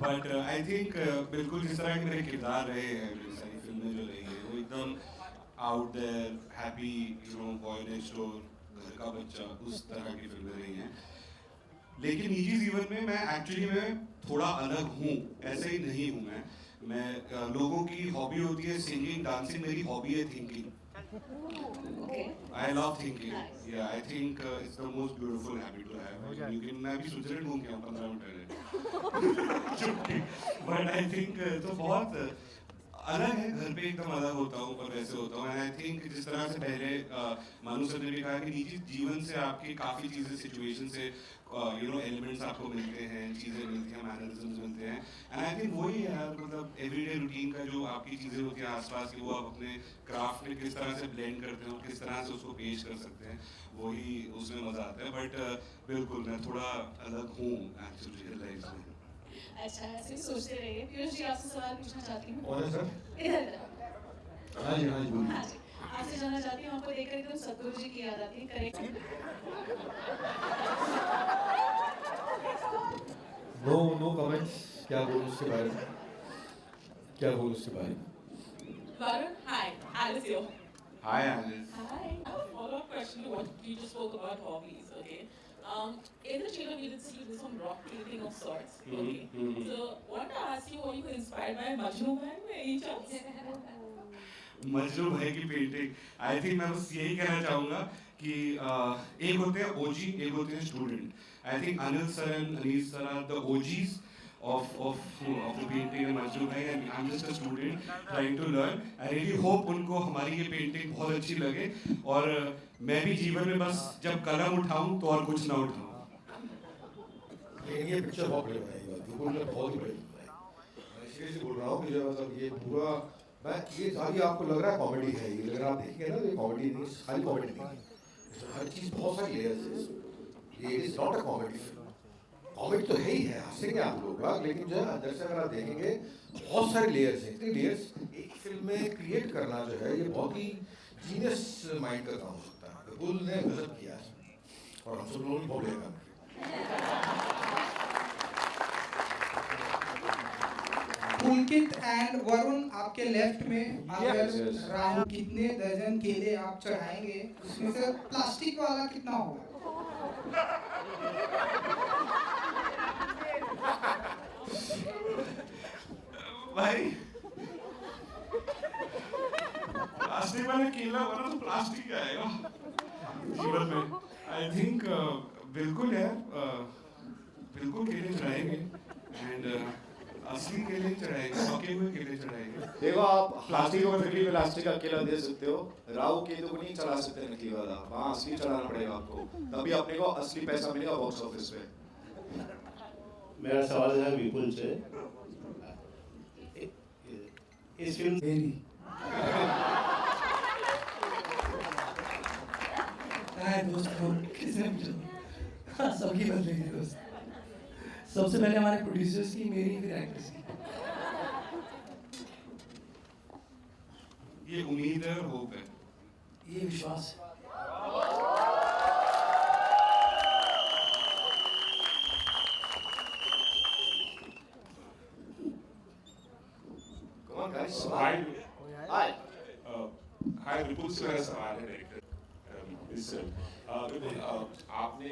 बट आई थिंक बिल्कुल जिस तरह के मेरे किरदार रहे हैं मेरी सारी फिल्में जो रही है वो एकदम out there, happy, boy next door, घर का बच्चा, उस तरह की फिल्में रही हैं। लेकिन निजी जीवन में मैं एक्चुअली थोड़ा अलग हूँ, ऐसे ही नहीं हूँ मैं लोगों की हॉबी होती है सिंगिंग, डांसिंग, मेरी हॉबी है thinking. I love thinking. Yeah, I think it's the most beautiful habit to have. You can, मैं भी स्विट्जरलैंड घूम के आऊँ 15 मिनट पहले। But I think तो बहुत अलग है, घर पे एकदम अलग होता हूँ पर वैसे होता हूँ। And I think जिस तरह से पहले मानू सर ने भी कहा कि निजी जीवन से आपकी काफ़ी चीज़ें सिचुएशन से एलिमेंट्स आपको मिलते हैं, चीज़ें मिलती हैं, मैनरिज्म्स मिलते हैं। एंड आई थिंक वही है यार, मतलब एवरीडे रूटीन का जो आपकी चीज़ें होती हैं आसपास की, वो आप अपने क्राफ्ट में किस तरह से ब्लेंड करते हो, किस तरह से उसको पेश कर सकते हैं, वही उसमें मज़ा आता है। बट बिल्कुल मैं थोड़ा अलग हूँ एक्चुअली रियल लाइफ में। अच्छा, ऐसे ही सोचते रहिए। पीयूष जी, आपसे सवाल पूछना चाहती हूँ। कौन है सर? इधर। हाँ जी बोलिए। हाँ जी, आपसे जानना चाहती हूँ, आपको देखकर एकदम सतगुरु जी की याद आती है, करेक्ट? No comments. क्या बोलूं उसके बारे में? Varun, hi, Alice here. Hi Alice. Hi. I have a follow-up question to what you just spoke about hobbies, okay? In the trailer we did see some rock painting of sorts, okay? So, want to ask you, were you inspired by Majnu Bhai by any chance? Majnu भाई की painting, I think मैं बस यही कहना चाहूँगा कि एक होते हैं ओजी, एक होते हैं student. I think Anil sir and Anees sir are the OGs of the painting and Majnu भाई, and I'm just a student trying to learn. I really hope उनको हमारी ये पेंटिंग बहुत अच्छी लगे, और मैं भी जीवन में बस जब कलम उठाऊँ तो और कुछ ना उठाऊँ। लेकिन ये पिक्चर बहुत बड़ी बनाई है, विपुल ने बहुत ही बड़ी बनाई। मैं सीरियसली बोल रहा हूँ कि जो मतलब ये पूरा, मैं ये सारी आपको लग रहा है कॉमेडी है, ये अगर आप देखेंगे ना तो ये कॉमेडी नहीं, खाली कॉमेडी नहीं, इसमें हर चीज़ बहुत सारी लेयर्स है। ये is not a comedy film. Comedy तो है ही है, हंसेंगे आप लोग, लेकिन जो है अंदर से अगर आप देखेंगे बहुत सारे लेयर्स हैं। इतने लेयर्स एक फिल्म में क्रिएट करना जो है ये बहुत ही जीनियस माइंड का काम हो सकता है। विपुल ने गजब किया है और हम सब लोगों ने बहुत बढ़िया काम किया। पुलकित एंड वरुण आपके लेफ्ट में, अगर राहुल कितने दर्जन केले आप चढ़ाएंगे उसमें से प्लास्टिक वाला कितना होगा? भाई प्लास्टिक सबसे पहले केला वरना तो प्लास्टिक आएगा जीवन में। आई थिंक बिल्कुल यार, बिल्कुल केले चढ़ाएंगे एंड असली केले चढ़ाएंगे, पके हुए केले चढ़ाएंगे। देखो आप प्लास्टिक और नकली प्लास्टिक का केला दे सकते हो, राहु केतु को नहीं चढ़ा सकते नकली वाला, वहाँ असली चढ़ाना पड़ेगा आपको, तभी अपने को असली पैसा मिलेगा बॉक्स ऑफिस पे। मेरा सवाल है विपुल से, इस फिल्म सबकी बदलेगी दोस्त। सबसे पहले हमारे प्रोड्यूसर्स की, मेरी, फिर एक्टर्स की। ये उम्मीद है और होप है, ये विश्वास है। Come on guys, Hi. Hi. Hi, विपुल से मेरा सवाल है डायरेक्टर। आपने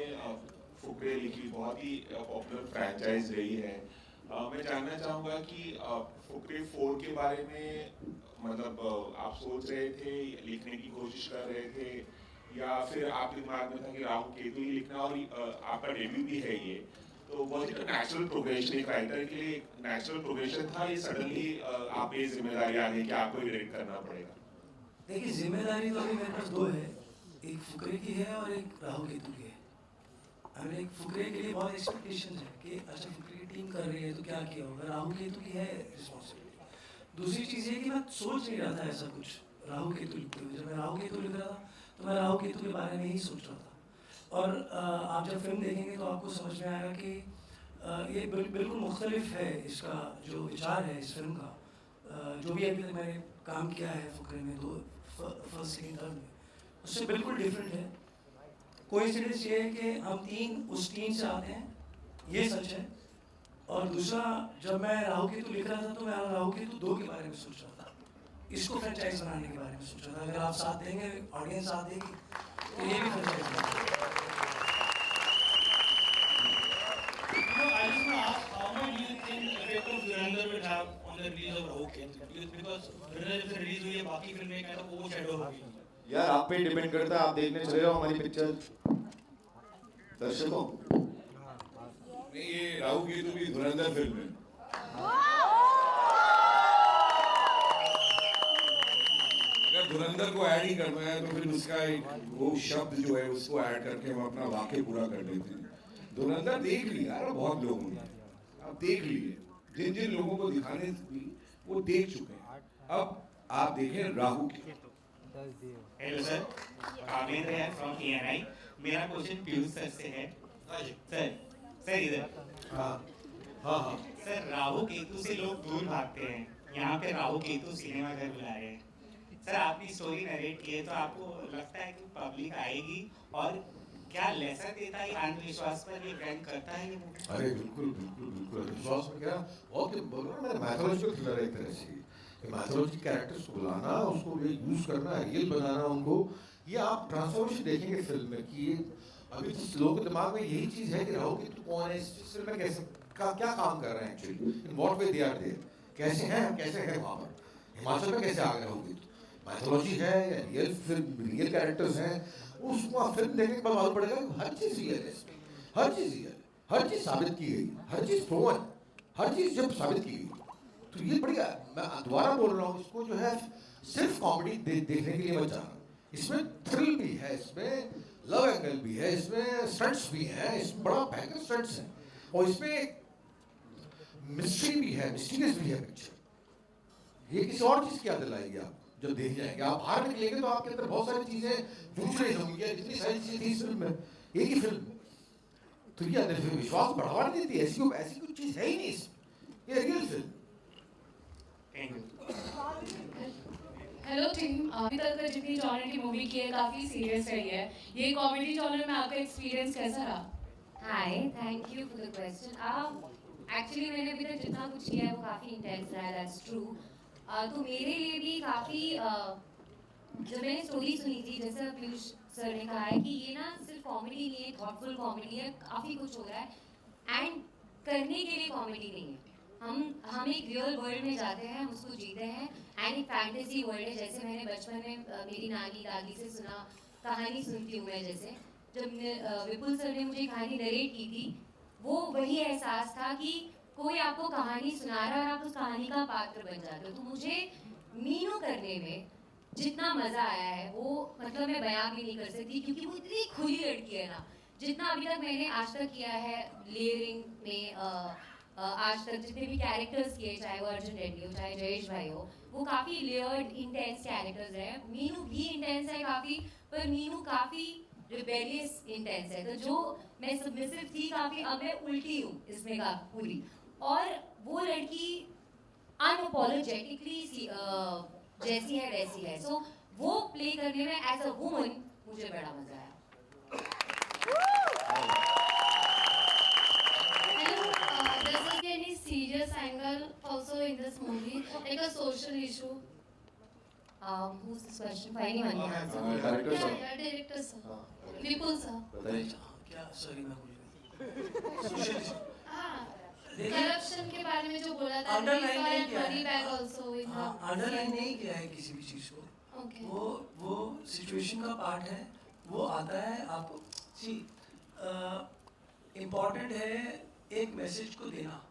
फुकरे लिखी, बहुत ही पॉपुलर फ्रैंचाइज रही है। मैं जानना चाहूँगा कि फुकरे 4 के बारे में मतलब आप सोच रहे थे, लिखने की कोशिश कर रहे थे, या फिर आपके दिमाग में था कि राहु केतु ही लिखना, और आपका डेब्यू भी है ये, तो was it a natural progression, एक राइटर के लिए नेचुरल प्रोग्रेशन था, ये सडनली आप ये जिम्मेदारी आ गई कि आपको ही डायरेक्ट करना पड़ेगा? देखिए जिम्मेदारी तो अभी मेरे पास 2 है, एक फुकरे की है और एक राहु केतु की है। हमें एक फुकरे के लिए बहुत एक्सपेक्टेशन है कि अच्छा फुकरे की टीम कर रही है तो क्या किया होगा, राहु केतु की है रिस्पॉन्सिबिलिटी। दूसरी चीज़ ये कि मैं सोच नहीं रहा था ऐसा कुछ राहु केतु लिखते हुए। जब मैं राहु केतु लिख रहा था तो मैं राहु केतु के बारे में ही सोच रहा था। और आप जब फिल्म देखेंगे तो आपको समझ में आएगा कि ये बिल्कुल मुख्तलिफ है इसका जो विचार है इस फिल्म का। जो भी अभी तक मैंने काम किया है फुकरे में, 2 फर्स्ट सेकंड थर्ड में, उससे बिल्कुल डिफरेंट है। कोइंसिडेंस ये है कि हम 3 उस टीम से आते हैं, ये सच है। और दूसरा, जब मैं राहु केतु लिख रहा था तो मैं राहु केतु 2 के बारे में सोच रहा था, इसको फ्रेंचाइज बनाने के बारे में सोच रहा था। अगर आप साथ देंगे, ऑडियंस साथ देगी, तो ये भी फ्रेंचाइज बनेगा। I just want to ask, how much do you think the effect of Dhurandhar will have on the release of Rahu Ketu? Because Dhurandhar जब से रिलीज हुई है, बाकी फिल्में kind of overshadow हो गई। यार आप पे डिपेंड करता है, आप देखने चले जाओ हमारी पिक्चर। दर्शकों नहीं, ये राहु केतु भी धुरंधर फिल्म है। अगर धुरंधर को ऐड ही करना है तो फिर उसका एक वो शब्द जो है उसको ऐड करके हम अपना वाक्य पूरा कर लेते हैं। धुरंधर देख लिया यार बहुत लोगों ने, आप देख लिए, जिन जिन लोगों को दिखाने थी वो देख चुके हैं। अब आप देखें राहु केतु। हेलो सर, कामेंद्र है फ्रॉम KNI। मेरा क्वेश्चन पीयूष सर से है। सर इधर। हाँ सर, राहु केतु से लोग दूर भागते हैं, यहाँ पे राहु केतु सिनेमा घर बुला रहे हैं। सर आपने स्टोरी नरेट की है तो आपको लगता है कि पब्लिक आएगी, और क्या लेसन देता है अंधविश्वास पर, ये ब्रांड करता है ये मूवी? अरे बिल्कुल बिल्कुल बिल्कुल, विश्वास में क्या बहुत बोल रहा हूँ मैं, मैथोलॉजिकल थ्रिलर है एक तरह से। मैथोलॉजी कैरेक्टर्स को बुलाना, उसको ये यूज करना, रियल बनाना उनको, ये आप ट्रांसफॉर्मेशन देखेंगे फिल्म में कि ये अभी जिस लोगों के दिमाग में यही चीज है कि राहु केतु कौन है, इस फिल्म में कैसे क्या काम कर रहे हैं actually, in what way they are there, कैसे हैं वहाँ पर, हिमाचल में कैसे आ गए राहु केतु, मैथोलॉजी है या रियल फिल्म, रियल कैरेक्टर्स हैं, उसको फिल्म देखने के बाद मालूम पड़ेगा हर चीज रियल है, हर चीज रियल, हर चीज साबित की गई, हर चीज प्रोवन, हर चीज जब साबित की गई, तो ये बढ़िया। मैं दोबारा बोल रहा हूँ, इसको जो है सिर्फ कॉमेडी देखने के लिए मत जाना, इसमें थ्रिल भी है, इसमें लव एंगल भी है, इसमें स्टंट्स भी हैं, इसमें बड़ा भयंकर स्टंट्स हैं, और इसमें मिस्ट्री भी है, मिस्टीरियस भी है पिक्चर। ये किसी और चीज की याद दिलाएगी आप जब देख जाएंगे, आप बाहर निकलेंगे तो आपके अंदर बहुत सारी चीजें जुड़ रही होंगी, जितनी सारी चीजें थी इस फिल्म में, एक ही फिल्म, तो ये अंदर विश्वास बढ़ावा नहीं देती, ऐसी कुछ चीज है ही नहीं इसमें, ये रियल फिल्म। हेलो टीम, अभी तक का जितनी जॉनर की मूवी की है काफ़ी सीरियस रही है, ये कॉमेडी जॉनर में आपका एक्सपीरियंस कैसा रहा? Hi, thank you for the question. Actually मैंने अभी तक जितना कुछ किया है वो काफ़ी इंटेंस रहा है, दैट्स ट्रू। तो मेरे लिए भी काफ़ी जब मैंने स्टोरी सुनी थी, जैसे पीयूष सर ने कहा है कि ये ना सिर्फ कॉमेडी नहीं है, थॉटफुल कॉमेडी है, काफ़ी कुछ हो रहा है, एंड करने के लिए कॉमेडी नहीं है। हम एक रियल वर्ल्ड में जाते हैं, हम उसको जीते हैं एंड एक फैंटेसी वर्ल्ड है। जैसे मैंने बचपन में मेरी नानी दादी से सुना, कहानी सुनती हूँ मैं, जैसे जब विपुल सर ने मुझे कहानी नरेट की थी, वो वही एहसास था कि कोई आपको कहानी सुना रहा है और आप उस कहानी का पात्र बन जाते हो। तो मुझे मीनू करने में जितना मज़ा आया है वो मतलब मैं बयां भी नहीं कर सकती, क्योंकि वो इतनी खुली लड़की है ना। जितना अभी तक मैंने आज तक किया है लेयरिंग में, आज तक जितने भी कैरेक्टर्स किए, चाहे वो अर्जुन रेड्डी हो, चाहे जयेश भाई हो, वो काफ़ी लेयर्ड इंटेंस कैरेक्टर्स हैं। मीनू भी इंटेंस है काफ़ी, पर मीनू काफ़ी रिबेलियस इंटेंस है। तो जो मैं सबमिसिव थी काफ़ी, अब मैं उल्टी हूँ इसमें का पूरी। और वो लड़की अनअपोलोजेटिकली जैसी है वैसी है। सो वो प्ले करने में एज अ वुमन मुझे बड़ा मजा आया। Does there be any serious angle also in this movie, like a social issue? Who's this question for anyone? Director sir. Yeah, director sir. Vipul sir. क्या सॉरी मैं भूल गया। करप्शन के बारे में जो बोला था, अंडरलाइन नहीं किया money bag also in the underline नहीं किया है किसी भी चीज को। Okay. वो सिचुएशन का पार्ट है, वो आता है आपको। सी इम्पॉर्टेंट है एक मैसेज को देना,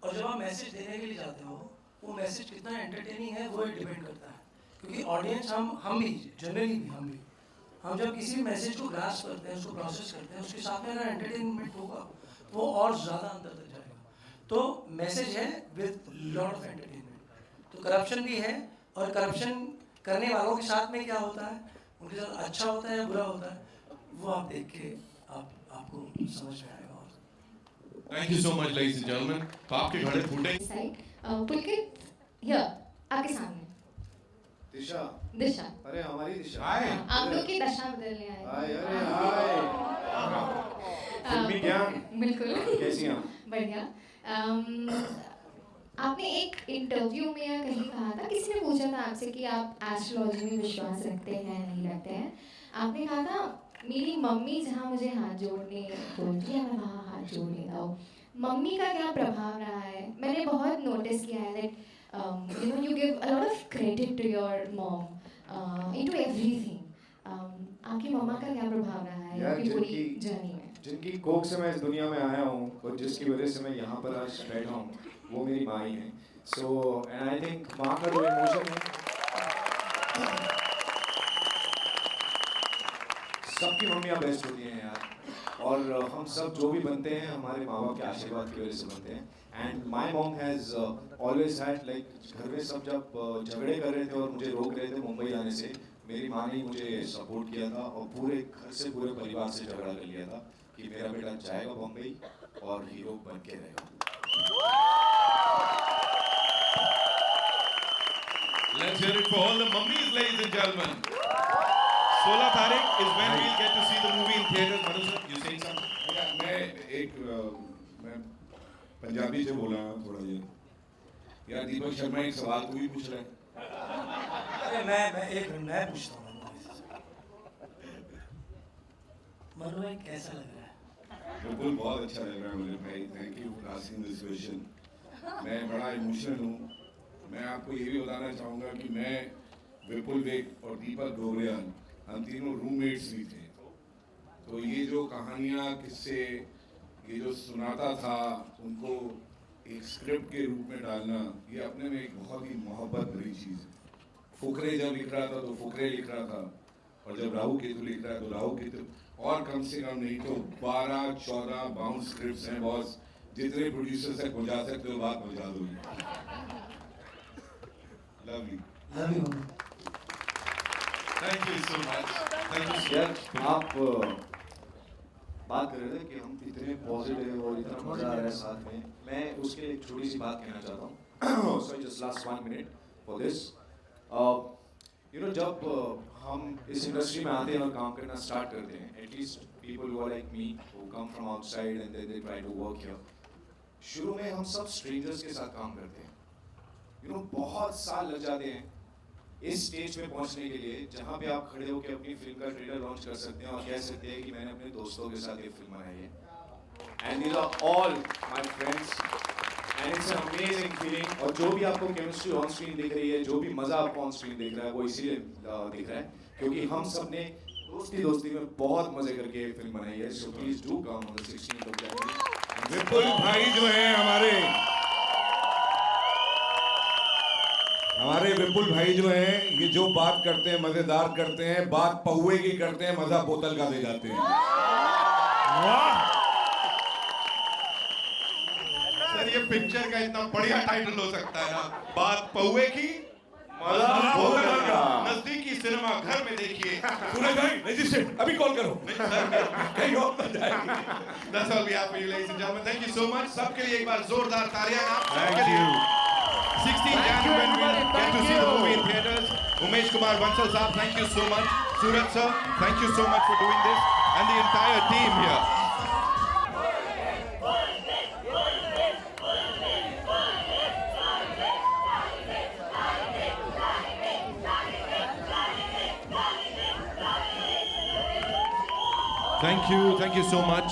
और जब आप मैसेज देने के लिए जाते हो, वो मैसेज कितना एंटरटेनिंग है वो डिपेंड करता है। क्योंकि ऑडियंस हम भी जनरली भी हम जब किसी भी मैसेज को ग्रास्प करते हैं, उसको प्रोसेस करते हैं, उसके साथ में अगर एंटरटेनमेंट होगा वो और ज़्यादा अंदर तक जाएगा। तो मैसेज है विद लॉट ऑफ एंटरटेनमेंट। तो करप्शन भी है, और करप्शन करने वालों के साथ में क्या होता है, उनके साथ अच्छा होता है या बुरा होता है, वो आप देख के आपको समझ में आएगा। Thank you so much, ladies and gentlemen. तो आपके घड़े फूटे। पुलकित, here, आपके सामने। दिशा। दिशा। अरे हमारी दिशा। हाय। आप लोग की दशा बदलने आए। हाय, अरे हाय। फिल्मी ज्ञान। बिल्कुल। कैसी हैं आप? बढ़िया। आपने एक इंटरव्यू में या कहीं कहा था, किसी ने पूछा था आपसे कि आप एस्ट्रोलॉजी में विश्वास रखते हैं नहीं रखते हैं। आपने कहा था मेरी मम्मी जहाँ मुझे हाथ जोड़ने बोलती है मैं वहाँ हाथ जोड़ लेता हूँ। मम्मी का क्या प्रभाव रहा है? मैंने बहुत नोटिस किया है that you give a lot of credit to your mom into everything. आपकी मम्मा का क्या प्रभाव रहा है आपकी पूरी जर्नी में? जिनकी कोख से मैं इस दुनिया में आया हूँ और जिसकी वजह से मैं यहाँ पर आज बैठा हूँ, वो मेरी माँ ही है। सो एंड आई थिंक माँ का जो इमोशन है, सबकी मम्मियाँ बेस्ट होती हैं यार, और हम सब जो भी बनते हैं हमारे माँ बाप के आशीर्वाद की वजह से बनते हैं। And my mom has always had like, घर में सब जब झगड़े कर रहे थे और मुझे रोक रहे थे मुंबई आने से, मेरी माँ ने मुझे सपोर्ट किया था और पूरे घर से पूरे परिवार से झगड़ा कर लिया था कि मेरा बेटा जाएगा बम्बई और हीरो बन के रहेगा। Let's hear it for all the mummies, ladies and gentlemen. 16 तारीख is when we'll get to see the movie in theaters. Manu sir, you saying something? मैं पंजाबी से बोला थोड़ा ये। यार दीपक शर्मा एक सवाल तू ही पूछ रहा है। अरे मैं पूछता हूँ मनु भाई, कैसा लग रहा है? बिल्कुल बहुत अच्छा लग रहा है मुझे भाई। Thank you for asking this question. मैं बड़ा इमोशनल हूँ। मैं आपको ये भी बताना चाहूँगा कि मैं, विपुल वेग और दीपक डोबरियाल, हम तीनों रूममेट्स भी थे। तो ये जो कहानियाँ, किस्से, ये जो सुनाता था, उनको एक स्क्रिप्ट के रूप में डालना, ये अपने में एक बहुत ही मोहब्बत भरी चीज़ है। फुकरे जब लिख रहा था तो फुकरे लिख रहा था, और जब राहु केतु लिख रहा है तो राहु केतु, और कम से कम नहीं तो 12-14 बाउंड स्क्रिप्ट्स हैं बॉस। जितने प्रोड्यूसर तक पहुँचा सकते हो बात पहुँचा दो। Love you. Thank you so much. Thank you so यार much. आप बात कर रहे थे कि हम इतने पॉजिटिव और इतना मजा आ रहा है साथ में। मैं उसके लिए एक छोटी सी बात कहना चाहता हूँ। Sorry, just last 1 minute for this. You know, जब हम इस इंडस्ट्री में आते हैं और काम करना स्टार्ट करते हैं, at least people who are like me who come from outside and they try to work here, शुरू में हम सब स्ट्रेंजर्स के साथ काम करते हैं। यू नो, बहुत साल लग जाते हैं इस स्टेज पे पहुंचने के लिए जहां पे आप खड़े होकर अपनी फिल्म का ट्रेलर लॉन्च कर सकते हैं और कह सकते हैं कि मैंने अपने दोस्तों के साथ ये फिल्म बनाई है। And these are all my friends and it's an amazing feeling. और जो भी आपको केमिस्ट्री ऑन स्क्रीन दिख रही है, जो भी मजा आपको ऑन स्क्रीन दिख रहा है, वो इसीलिए दिख रहा है क्योंकि हम सब ने दोस्ती में बहुत मजे करके ये फिल्म बनाई है। So please do come on the 16th of January। विपुल भाई जो हैं हमारे विपुल भाई जो हैं, ये जो बात करते हैं मजेदार करते हैं, बात पौवे की करते हैं, मजा बोतल का दे जाते हैं। सर ये पिक्चर का इतना बढ़िया टाइटल हो सकता है ना, बात पौवे की मजा बोतल का। नजदीकी सिनेमा घर में देखिए। सूरज भाई रजिस्ट्रेट अभी कॉल करो। कहीं और ना जाए। That's all we have for you, ladies and gentlemen. Thank you so much. सबके लिए एक बार जोरदार तालियां आप सबके Thank लिए। you. 16 January when we get to see the movie in theaters. Umesh Kumar Bansal Saab, thank you so much. Suraj sir, thank you so much for doing this, and the entire team here. Thank you so much.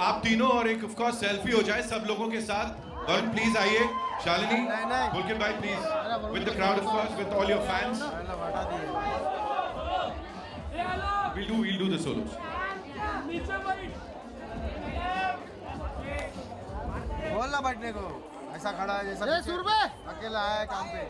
आप तीनों और एक of course selfie हो जाए सब लोगों के साथ। वरुण प्लीज आइए, शालिनी, पुलकित भाई please, with the crowd of course, with all your fans. We'll do the solos. बोलना बैठने को, ऐसा खड़ा है जैसा अकेला है काम पे।